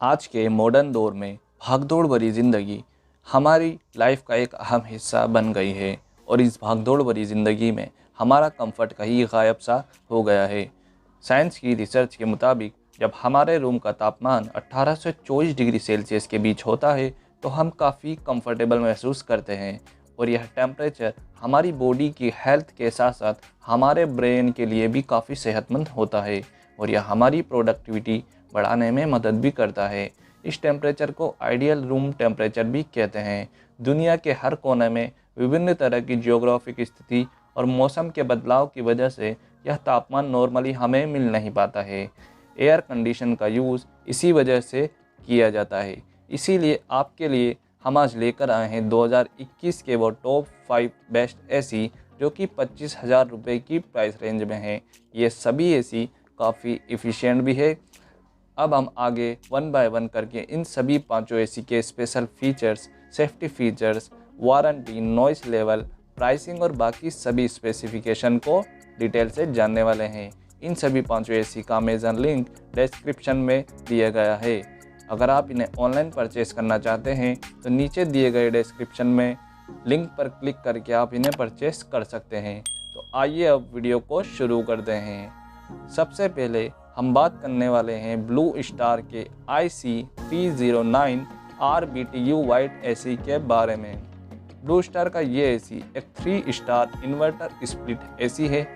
आज के मॉडर्न दौर में भागदौड़ भरी ज़िंदगी हमारी लाइफ का एक अहम हिस्सा बन गई है और इस भागदौड़ भरी ज़िंदगी में हमारा कंफर्ट कहीं गायब सा हो गया है। साइंस की रिसर्च के मुताबिक जब हमारे रूम का तापमान 18 से 24 डिग्री सेल्सियस के बीच होता है तो हम काफ़ी कंफर्टेबल महसूस करते हैं और यह टेम्परेचर हमारी बॉडी की हेल्थ के साथ साथ हमारे ब्रेन के लिए भी काफ़ी सेहतमंद होता है और यह हमारी प्रोडक्टिविटी बढ़ाने में मदद भी करता है। इस टेम्परेचर को आइडियल रूम टेम्परेचर भी कहते हैं। दुनिया के हर कोने में विभिन्न तरह की जियोग्राफिक स्थिति और मौसम के बदलाव की वजह से यह तापमान नॉर्मली हमें मिल नहीं पाता है। एयर कंडीशन का यूज़ इसी वजह से किया जाता है। इसीलिए आपके लिए हम आज लेकर आए हैं 2021 के वो टॉप 5 बेस्ट एसी जो कि 25,000 रुपये की प्राइस रेंज में हैं। ये सभी एसी काफ़ी इफ़िशियंट भी है। अब हम आगे वन बाय वन करके इन सभी पांचों एसी के special features, safety features, warranty, noise level, pricing और बाकी सभी स्पेसिफिकेशन को डिटेल से जानने वाले हैं। इन सभी पांचों एसी का अमेज़न लिंक डिस्क्रिप्शन में दिया गया है। अगर आप इन्हें ऑनलाइन परचेस करना चाहते हैं तो नीचे दिए गए डिस्क्रिप्शन में लिंक पर क्लिक करके आप इन्हें परचेस कर सकते हैं। तो आइए अब वीडियो को शुरू करते हैं। सबसे पहले हम बात करने वाले हैं ब्लू स्टार के IC309 RBTU वाइट एसी के बारे में। ब्लू स्टार का ये एसी एक 3 स्टार इन्वर्टर स्प्लिट एसी है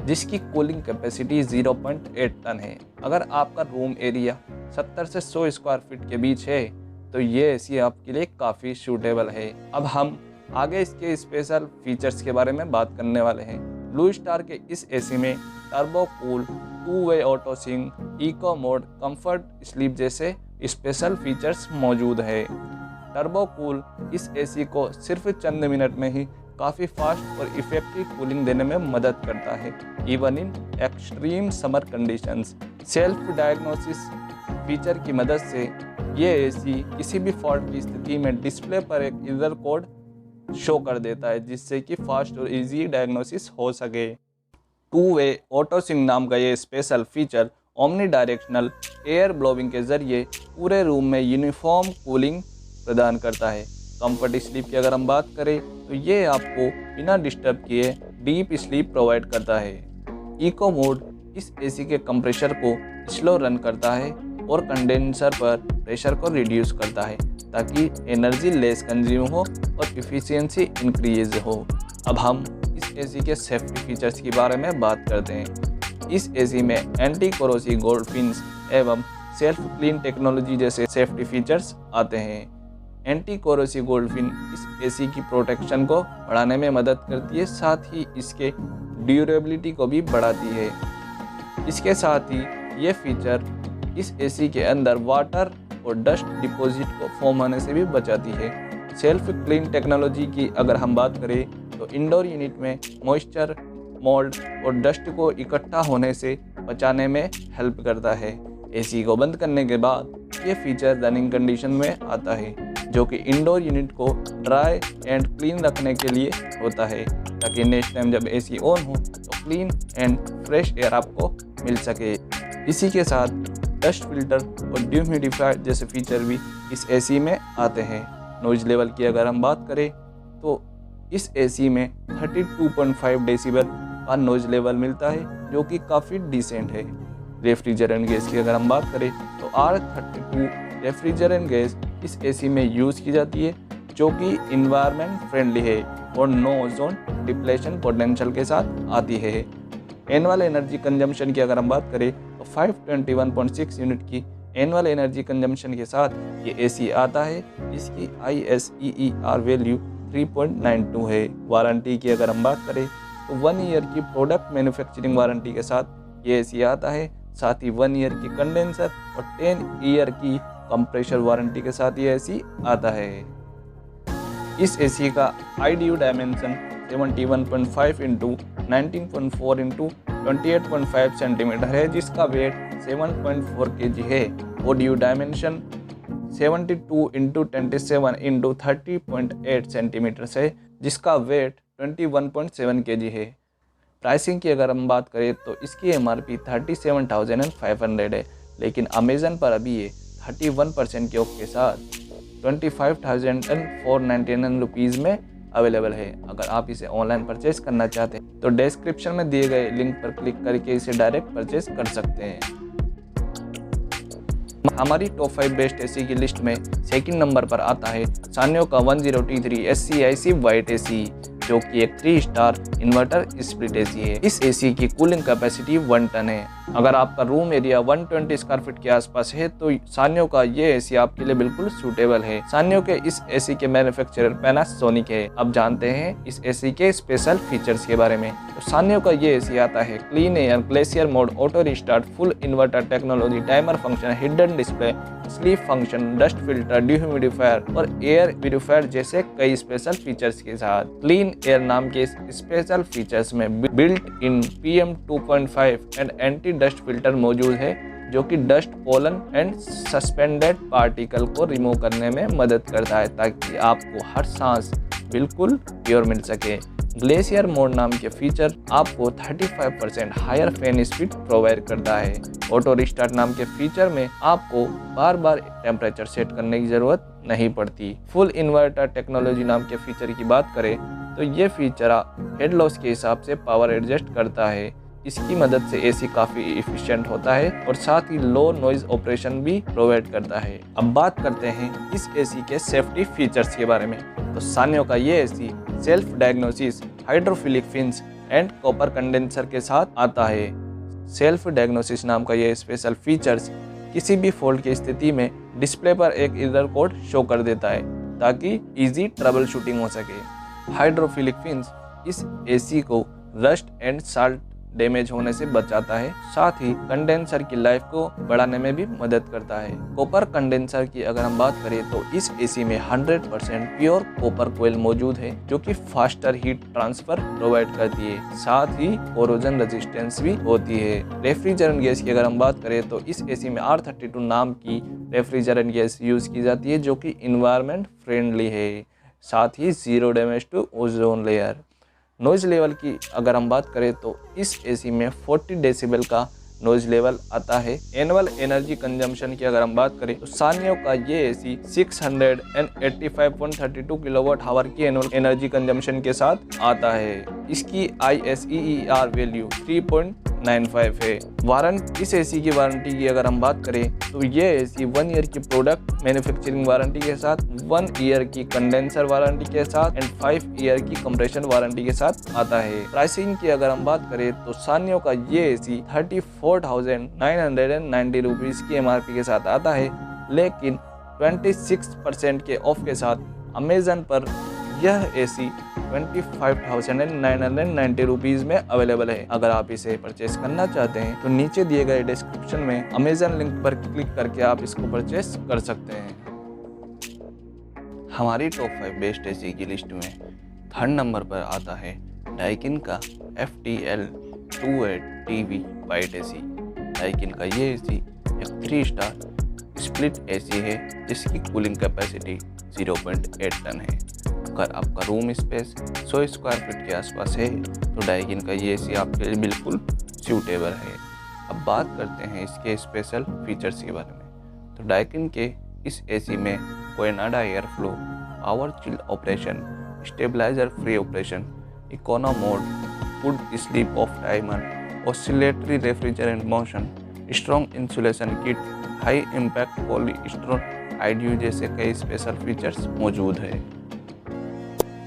जिसकी कूलिंग कैपेसिटी 0.8 टन है। अगर आपका रूम एरिया 70 से 100 स्क्वायर फीट के बीच है तो ये एसी आपके लिए काफ़ी सूटेबल है। अब हम आगे इसके स्पेशल फीचर्स के बारे में बात करने वाले हैं। ब्लू स्टार के इस एसी में turbo cool, two way auto sync, eco mode, comfort sleep जैसे स्पेशल फीचर्स मौजूद है। टर्बो कूल इस एसी को सिर्फ चंद मिनट में ही काफ़ी फास्ट और इफेक्टिव कूलिंग देने में मदद करता है, even in extreme summer conditions. Self diagnosis feature की मदद से ये एसी किसी भी फॉल्ट की स्थिति में डिस्प्ले पर एक एरर कोड शो कर देता है जिससे कि फास्ट और इजी डायग्नोसिस हो सके। 2-वे ऑटो सिंक नाम का ये special feature omni directional air blowing के जरिए पूरे रूम में यूनिफॉर्म कूलिंग प्रदान करता है। कंफर्ट स्लीप की अगर हम बात करें तो ये आपको बिना डिस्टर्ब किए डीप स्लीप प्रोवाइड करता है। इको मोड इस एसी के कंप्रेशर को स्लो रन करता है और कंडेंसर पर प्रेशर को रिड्यूस करता है ताकि एनर्जी लेस कंज्यूम हो और एफिशिएंसी इंक्रीज हो। अब हम इस एसी के सेफ्टी फीचर्स के बारे में बात करते हैं। इस एसी में एंटी कोरोसिव गोल्ड फिन्स एवं सेल्फ क्लीन टेक्नोलॉजी जैसे सेफ्टी फीचर्स आते हैं। एंटी कोरोसिव गोल्ड फिन इस एसी की प्रोटेक्शन को बढ़ाने में मदद करती है, साथ ही इसके ड्यूरेबिलिटी को भी बढ़ाती है। इसके साथ ही ये फीचर इस एसी के अंदर वाटर और डस्ट डिपॉजिट को फॉर्म होने से भी बचाती है। सेल्फ क्लीन टेक्नोलॉजी की अगर हम बात करें तो इंडोर यूनिट में मॉइस्चर, मोल्ड और डस्ट को इकट्ठा होने से बचाने में हेल्प करता है। एसी को बंद करने के बाद ये फीचर रनिंग कंडीशन में आता है जो कि इंडोर यूनिट को ड्राई एंड क्लीन रखने के लिए होता है ताकि नेक्स्ट टाइम जब एसी ऑन हो तो क्लीन एंड फ्रेश एयर आपको मिल सके। इसी के साथ डस्ट फिल्टर और ह्यूमिडिफायर जैसे फीचर भी इस एसी में आते हैं। नॉइज लेवल की अगर हम बात करें तो इस एसी में 32.5 डेसिबल का नॉइज लेवल मिलता है जो कि काफ़ी डिसेंट है। रेफ्रिजरेंट गैस की अगर हम बात करें तो R32 रेफ्रिजरेंट गैस इस एसी में यूज़ की जाती है जो कि इन्वायरमेंट फ्रेंडली है और नो ओजोन डिप्लेशन पोटेंशियल के साथ आती है। एनुअल एनर्जी कंजम्पशन की अगर हम बात करें तो 521.6 यूनिट की एनुअल एनर्जी कंजम्पशन के साथ ये एसी आता है। इसकी ISEER वैल्यू 3.92 है। वारंटी की अगर हम बात करें तो 1 ईयर की प्रोडक्ट मैन्युफैक्चरिंग वारंटी के साथ ये एसी आता है। साथ ही 1 ईयर की कंडेंसर और 10 ईयर की कंप्रेशर वारंटी के साथ ये एसी आता है। इस एसी का IDU dimension 71.5 into 19.4 into 28.5 centimetre है जिसका वेट 7.4 kg है। ODU dimension 72 into 27 into 30.8 centimetre है जिसका वेट 21.7 kg है। प्राइसिंग की अगर हम बात करें तो इसकी MRP 37,500 है लेकिन अमेज़न पर अभी ये 31% के ऑफ के साथ 25,499 रुपीज़ में अवेलेबल है। अगर आप इसे ऑनलाइन परचेस करना चाहते हैं तो डिस्क्रिप्शन में दिए गए लिंक पर क्लिक करके इसे डायरेक्ट परचेस कर सकते हैं। हमारी टॉप 5 बेस्ट एसी की लिस्ट में सेकंड नंबर पर आता है सान्यो का 10T3 SCIC वाइट एसी, जो कि एक 3 स्टार इन्वर्टर स्प्लिट एसी है। इस एसी की कूलिंग कैपेसिटी 1 टन है। अगर आपका रूम एरिया 120 स्क्वायर फीट के आसपास है तो सान्यो का ये एसी आपके लिए बिल्कुल सूटेबल है। सान्यो के इस एसी के मैन्युफैक्चरर पैनासोनिक है। अब जानते हैं इस एसी के स्पेशल फीचर्स के बारे में। तो सान्यो का ये एसी आता है clean air, glacier mode, auto restart, full inverter technology, timer function, hidden display, sleep function, dust filter, dehumidifier और एयर प्यूरिफायर जैसे कई स्पेशल फीचर्स के साथ। क्लीन एयर नाम के स्पेशल फीचर्स में built in PM 2.5 and anti dust filter मौजूद है, जो कि dust, pollen and suspended particle को रिमूव करने में मदद करता है ताकि आपको हर सांस बिल्कुल प्योर मिल सके। ग्लेशियर मोड नाम के फीचर आपको 35% हायर फैन स्पीड प्रोवाइड करता है। ऑटो रिस्टार्ट नाम के फीचर में आपको बार बार टेम्परेचर सेट करने की जरूरत नहीं पड़ती। फुल इन्वर्टर टेक्नोलॉजी नाम के फीचर की बात करें तो ये फीचर हेड लॉस के हिसाब से पावर एडजस्ट करता है। इसकी मदद से एसी काफ़ी इफिशिएंट होता है और साथ ही लो नॉइज ऑपरेशन भी प्रोवाइड करता है। अब बात करते हैं इस एसी के सेफ्टी फीचर्स के बारे में। तो सान्यो का ये AC self diagnosis, hydrophilic fins and copper condenser के साथ आता है। सेल्फ डायग्नोसिस नाम का ये स्पेशल फीचर्स किसी भी फॉल्ट की स्थिति में डिस्प्ले पर एक एरर कोड शो कर देता है ताकि इजी ट्रबल शूटिंग हो सके। हाइड्रोफिलिक फिन्स इस एसी को रस्ट एंड साल्ट डैमेज होने से बचाता है, साथ ही कंडेंसर की लाइफ को बढ़ाने में भी मदद करता है। कॉपर कंडेंसर की अगर हम बात करें तो इस एसी में 100% प्योर कॉपर कोयल मौजूद है, जो कि फास्टर हीट ट्रांसफर प्रोवाइड करती है, साथ ही कोरोजन रेजिस्टेंस भी होती है। रेफ्रिजरेंट गैस की अगर हम बात करें तो इस एसी में R32 नाम की रेफ्रिजरेंट गैस यूज की जाती है, जो कि इन्वायरमेंट फ्रेंडली है, साथ ही zero damage to ozone layer. Noise level की अगर हम बात करें तो इस एसी में 40 डेसिबल का नॉइज़ लेवल आता है। एनुअल एनर्जी कंजम्पशन की अगर हम बात करें तो सान्यो का ये एसी 685.32 किलोवाट आवर की एनुअल एनर्जी कंजम्पशन के साथ आता है। इसकी ISEER वैल्यू 3.95 है। वारंटी, इस एसी की वारंटी की अगर हम बात करें तो ये एसी 1 ईयर की प्रोडक्ट मैन्युफैक्चरिंग वारंटी के साथ, 1 ईयर की कंडेंसर वारंटी के साथ एंड 5 ईयर की कंप्रेशन वारंटी के साथ आता है। प्राइसिंग की अगर हम बात करें तो सान्यो का ये एसी 34,990 रुपीज़ की MRP के साथ आता है, लेकिन 26% के ऑफ के साथ अमेजन पर यह एसी 25,990 रुपीज़ में अवेलेबल है। अगर आप इसे परचेस करना चाहते हैं तो नीचे दिए गए डिस्क्रिप्शन में अमेजन लिंक पर क्लिक करके आप इसको परचेस कर सकते हैं। हमारी टॉप 5 बेस्ट एसी की लिस्ट में थर्ड नंबर पर आता है डाइकिन का FTL 28TV white AC. Daikin का ये एसी एक 3 स्टार स्प्लिट एसी है, जिसकी कूलिंग कैपेसिटी 0.8 टन है। अगर आपका रूम स्पेस 100 स्क्वायर फीट के आसपास है तो डाइकिन का ये एसी आपके लिए बिल्कुल सूटेबल है। अब बात करते हैं इसके स्पेशल फीचर्स के बारे में। तो डाइकिन के इस एसी में Coanda air flow, power chill operation, stabiliser free operation, econo mode, good sleep off timer, oscillatory refrigerant motion, strong insulation kit, high impact polystyrene IDU जैसे कई स्पेशल फीचर्स मौजूद है।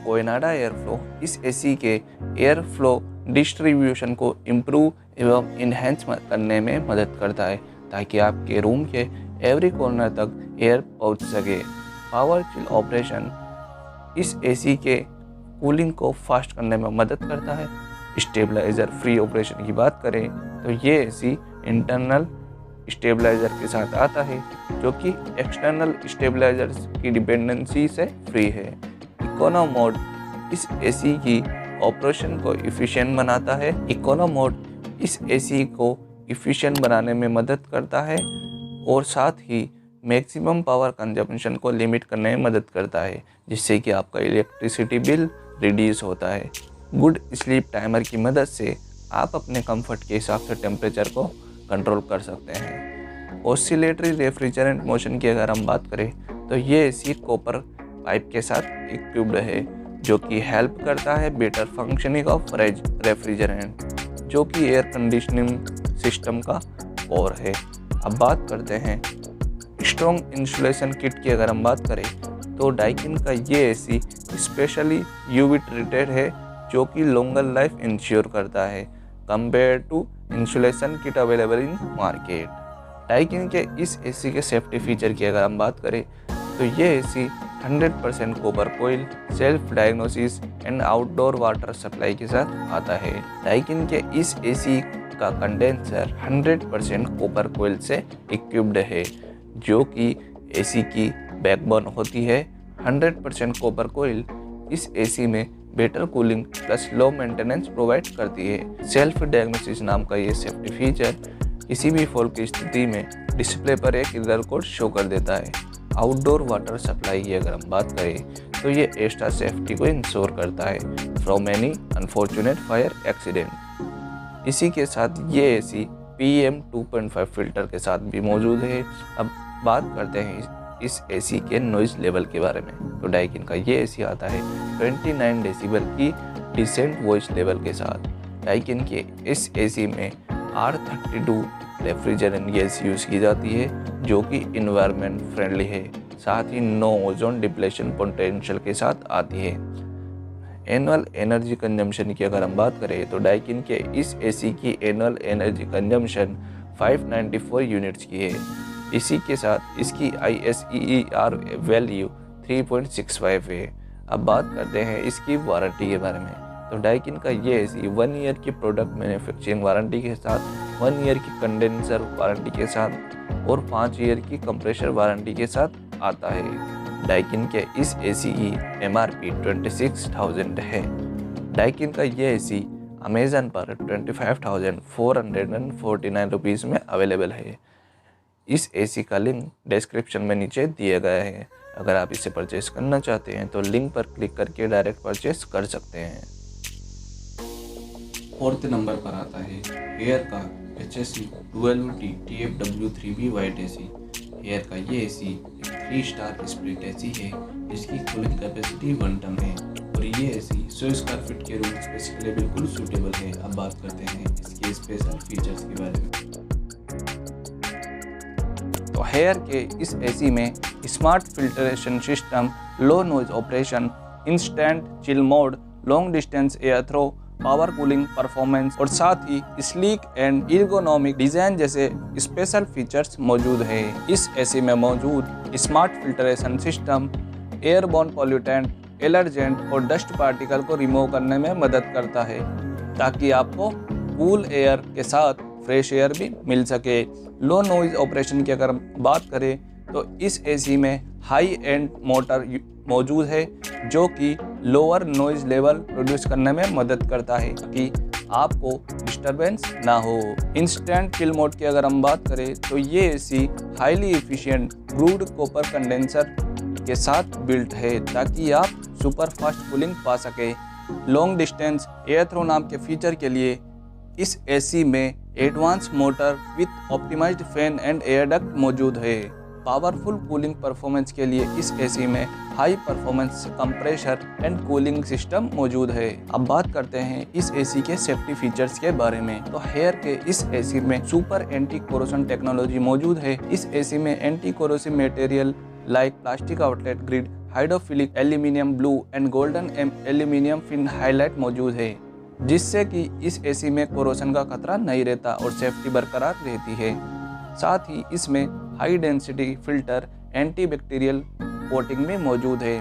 कोयनाडा एयर फ्लो इस AC के air flow distribution को improve एवं enhance करने में मदद करता है ताकि आपके रूम के एवरी कॉर्नर तक एयर पहुंच सके। पावर चिल ऑपरेशन इस एसी के कूलिंग को फास्ट करने में मदद करता है। स्टेबलाइजर फ्री ऑपरेशन की बात करें तो ये एसी इंटरनल स्टेबलाइजर के साथ आता है, जो कि एक्सटर्नल स्टेबलाइजर्स की डिपेंडेंसी से फ्री है। इकोनो मोड इस एसी की ऑपरेशन को इफ़िशिएंट बनाता है। इकोनो मोड इस एसी को इफ़िशिएंट बनाने में मदद करता है और साथ ही मैक्सिमम पावर कंजम्पशन को लिमिट करने में मदद करता है, जिससे कि आपका इलेक्ट्रिसिटी बिल रिड्यूस होता है। गुड स्लीप टाइमर की मदद से आप अपने कंफर्ट के हिसाब से टेम्परेचर को कंट्रोल कर सकते हैं। ऑसिलेटरी रेफ्रिजरेंट मोशन की अगर हम बात करें तो ये एसी कॉपर पाइप के साथ इक्विप्ड है जो कि हेल्प करता है बेटर फंक्शनिंग ऑफ रेफ्रिजरेंट, जो कि एयर कंडीशनिंग सिस्टम का कोर है। अब बात करते हैं स्ट्रॉन्ग इंसुलेशन किट की अगर हम बात करें तो डाइकिन का ये एसी स्पेशली यूवी ट्रीटेड है जो कि लॉन्गर लाइफ इंश्योर करता है compare to insulation kit available in market. Daikin के इस एसी के सेफ्टी फीचर की अगर हम बात करें तो ये AC 100% copper coil, self diagnosis and outdoor water supply के साथ आता है। डाइकिन के इस एसी का कंडेंसर 100% कॉपर कोइल से इक्विप्ड है जो कि एसी की बैकबोन होती है। 100% कॉपर कोइल इस एसी में better cooling plus low maintenance provide करती है। सेल्फ डायग्नोसिस नाम का ये सेफ्टी फीचर किसी भी फॉल्ट की स्थिति में डिस्प्ले पर एक एरर कोड शो कर देता है। आउटडोर वाटर सप्लाई की अगर हम बात करें तो ये एक्स्ट्रा सेफ्टी को इंश्योर करता है from any unfortunate fire accident. इसी के साथ ये एसी PM 2.5 फिल्टर के साथ भी मौजूद है। अब बात करते हैं इस एसी के नॉइज़ लेवल के बारे में। तो डाइकिन का ये एसी आता है 29 डेसिबल की डिसेंट वॉइस लेवल के साथ। डाइकिन के इस एसी में R32 रेफ्रिजरेंट गैस यूज़ की जाती है जो कि इन्वायरमेंट फ्रेंडली है, साथ ही नो ओजोन डिप्लेशन पोटेंशियल के साथ आती है। एनुअल एनर्जी कंजम्पशन की अगर हम बात करें तो डाइकिन के इस एसी की एनुअल एनर्जी कंजम्पशन 594 यूनिट्स की है। इसी के साथ इसकी ISEER वैल्यू 3.65 है। अब बात करते हैं इसकी वारंटी के बारे में। तो डाइकिन का ये एसी 1 ईयर की प्रोडक्ट मैन्युफैक्चरिंग वारंटी के साथ, 1 ईयर की कंडेंसर वारंटी के साथ और 5 ईयर की कंप्रेसर वारंटी के साथ आता है। डाइकिन के इस एसी की MRP 26,000 है। डाइकिन का ये एसी अमेज़न पर 25,449 रुपीज़ में अवेलेबल है। इस एसी का लिंक डिस्क्रिप्शन में नीचे दिया गया है। अगर आप इसे परचेस करना चाहते हैं तो लिंक पर क्लिक करके डायरेक्ट परचेस कर सकते हैं। 4th नंबर पर आता है हेयर का HSE 12T TFW3B white AC. Hair का ये एसी एक 3 स्टार स्प्लिट एसी है जिसकी कूलिंग कैपेसिटी 1 टन है और ये एसी 100 स्क्वायर फीट के रूम स्पेस के लिए बिल्कुल सूटेबल है। अब बात करते हैं इसके स्पेशल फीचर्स के बारे में। तो हेयर के इस एसी में smart filtration system, low noise operation, instant chill mode, long distance air throw, power cooling performance और साथ ही स्लीक एंड एर्गोनॉमिक डिजाइन जैसे स्पेशल फीचर्स मौजूद है। इस एसी में मौजूद smart filtration system airborne pollutant, allergen और डस्ट पार्टिकल को रिमूव करने में मदद करता है ताकि आपको कूल एयर के साथ फ्रेश एयर भी मिल सके। लो नॉइज ऑपरेशन की अगर बात करें तो इस एसी में हाई एंड मोटर मौजूद है जो कि लोअर नॉइज लेवल प्रोड्यूस करने में मदद करता है ताकि आपको डिस्टरबेंस ना हो। इंस्टेंट चिल मोड की अगर हम बात करें तो ये AC highly efficient brood copper condenser के साथ बिल्ट है ताकि आप सुपर फास्ट कूलिंग पा सके। लॉन्ग डिस्टेंस एयर थ्रो नाम के फीचर के लिए इस एसी में advance motor with optimised fan and air duct मौजूद है। पावरफुल कूलिंग परफॉर्मेंस के लिए इस एसी में high performance compressor and cooling system मौजूद है। अब बात करते हैं इस एसी के सेफ्टी फीचर्स के बारे में। तो हेयर के इस एसी में सुपर एंटी कोरोशन टेक्नोलॉजी मौजूद है। इस एसी में anti corrosive material like plastic outlet grid, hydrophilic aluminium blue and golden aluminium fin highlight मौजूद है जिससे कि इस एसी में कोरोशन का खतरा नहीं रहता और सेफ्टी बरकरार रहती है। साथ ही इसमें high density filter anti bacterial coating में मौजूद है।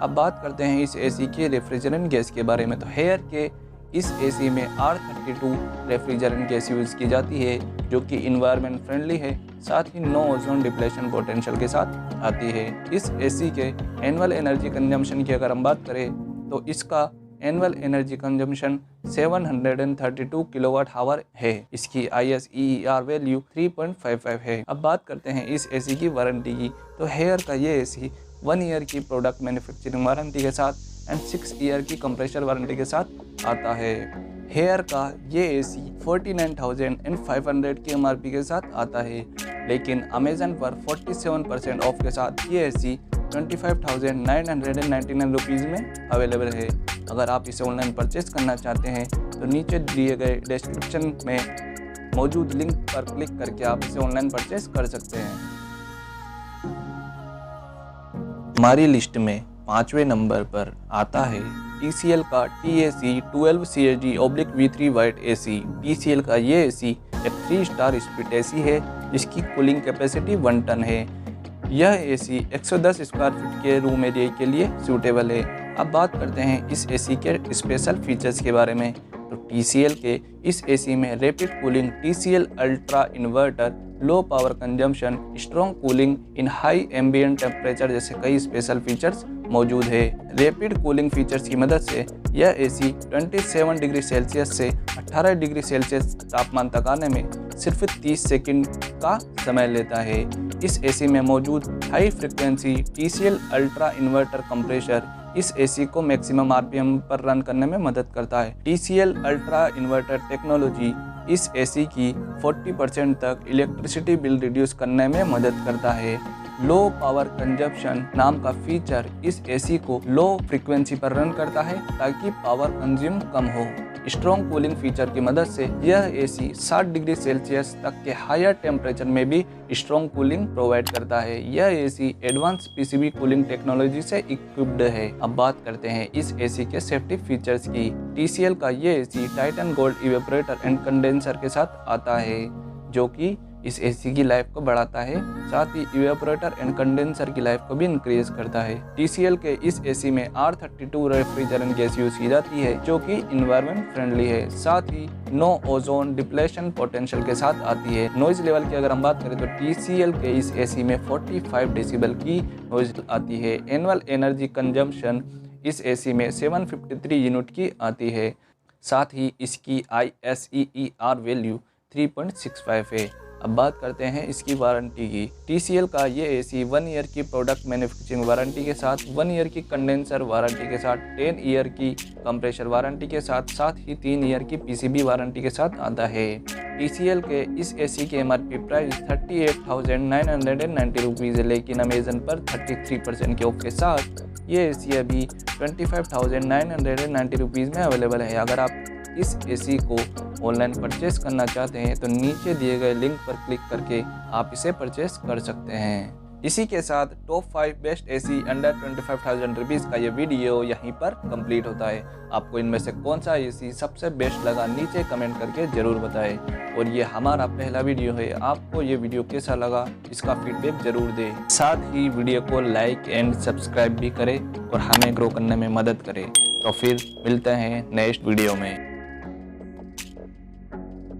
अब बात करते हैं इस एसी के रेफ्रिजरेंट गैस के बारे में। तो हेयर के इस एसी में R32 रेफ्रिजरेंट गैस यूज़ की जाती है जो कि इन्वायरमेंट फ्रेंडली है, साथ ही नो ओजोन डिप्लेशन पोटेंशियल के साथ आती है। इस एसी के एनुअल एनर्जी कंजम्पशन की अगर हम बात करें तो इसका annual energy consumption 732 kilowatt hour है। इसकी ISEER वैल्यू 3.55 है। अब बात करते हैं इस एसी की वारंटी की। तो हेयर का ये एसी 1 ईयर की प्रोडक्ट मैन्युफैक्चरिंग वारंटी के साथ एंड 6 ईयर की कंप्रेसर वारंटी के साथ आता है। हेयर का ये एसी 49,500 की MRP के साथ आता है, लेकिन अमेज़न पर 47% ऑफ के साथ ये एसी 25,999 रुपीज़ में अवेलेबल है। अगर आप इसे ऑनलाइन परचेस करना चाहते हैं तो नीचे दिए गए डिस्क्रिप्शन में मौजूद लिंक पर क्लिक करके आप इसे ऑनलाइन परचेस कर सकते हैं। हमारी लिस्ट में 5वें नंबर पर आता है TCL का TAC 12CSG/V3 white AC। TCL का ये AC एक 3 स्टार स्प्लिट AC है जिसकी कूलिंग कैपेसिटी 1 टन है। यह AC 110 स्क्वायर फीट के रूम एरिया के लिए सूटेबल है। अब बात करते हैं इस AC के स्पेशल फीचर्स के बारे में। तो TCL के इस AC में rapid cooling TCL ultra inverter, low power consumption, strong cooling इन हाई एम्बिएंट टेम्परेचर जैसे कई स्पेशल फीचर्स मौजूद है। रैपिड कूलिंग फीचर्स की मदद से यह AC 27 डिग्री सेल्सियस से 18 डिग्री सेल्सियस तापमान तक आने में सिर्फ 30 सेकंड का समय लेता है। इस AC में मौजूद high frequency TCL ultra inverter compressor इस AC को मैक्सिमम RPM पर रन करने में मदद करता है। TCL अल्ट्रा इन्वर्टर टेक्नोलॉजी इस AC की 40% तक इलेक्ट्रिसिटी बिल रिड्यूस करने में मदद करता है। लो पावर कंजप्शन नाम का फीचर इस AC को लो फ्रीक्वेंसी पर रन करता है ताकि पावर कंज्यूम कम हो। स्ट्रॉन्ग कूलिंग फीचर की मदद से यह AC 60 डिग्री सेल्सियस तक के हायर टेम्परेचर में भी स्ट्रॉन्ग कूलिंग प्रोवाइड करता है। यह AC advance PCB cooling technology से इक्विप्ड है। अब बात करते हैं इस AC के सेफ्टी फीचर्स की। TCL का ये AC Titan gold evaporator and condenser के साथ आता है जो कि इस AC की लाइफ को बढ़ाता है, साथ ही इवेपोरेटर एंड कंडेंसर की लाइफ को भी इंक्रीज करता है। TCL के इस AC में R32 रेफ्रिजरेंट गैस यूज की जाती है जो कि इन्वायरमेंट फ्रेंडली है, साथ ही नो ओजोन डिप्लेशन पोटेंशियल के साथ आती है। नॉइज लेवल की अगर हम बात करें तो TCL के इस AC में 45 डेसिबल की नॉइज आती है। एनुअल एनर्जी कंजम्पशन इस AC में 753 यूनिट की आती है, साथ ही इसकी ISEER वैल्यू 3.65 है। अब बात करते हैं इसकी वारंटी की। TCL का ये AC 1 ईयर की प्रोडक्ट मैन्युफैक्चरिंग वारंटी के साथ, 1 ईयर की कंडेंसर वारंटी के साथ, 10 ईयर की कंप्रेसर वारंटी के साथ, साथ ही 3 ईयर की PCB वारंटी के साथ आता है। TCL के इस AC की MRP प्राइस 38,990 रुपीज़ है, लेकिन अमेज़न पर 33% के ऑफ के साथ ये AC अभी 25,990 रुपीज़ में अवेलेबल है। अगर आप इस AC को ऑनलाइन परचेस करना चाहते हैं तो नीचे दिए गए लिंक पर क्लिक करके आप इसे परचेस कर सकते हैं। इसी के साथ top 5 best AC under 25,000 rupees का ये वीडियो यहीं पर कंप्लीट होता है। आपको इनमें से कौन सा AC सबसे बेस्ट लगा नीचे कमेंट करके ज़रूर बताएं। और ये हमारा पहला वीडियो है, आपको ये वीडियो कैसा लगा इसका फीडबैक ज़रूर दें। साथ ही वीडियो को लाइक एंड सब्सक्राइब भी करें और हमें ग्रो करने में मदद करें। तो फिर मिलते हैं नेक्स्ट वीडियो में।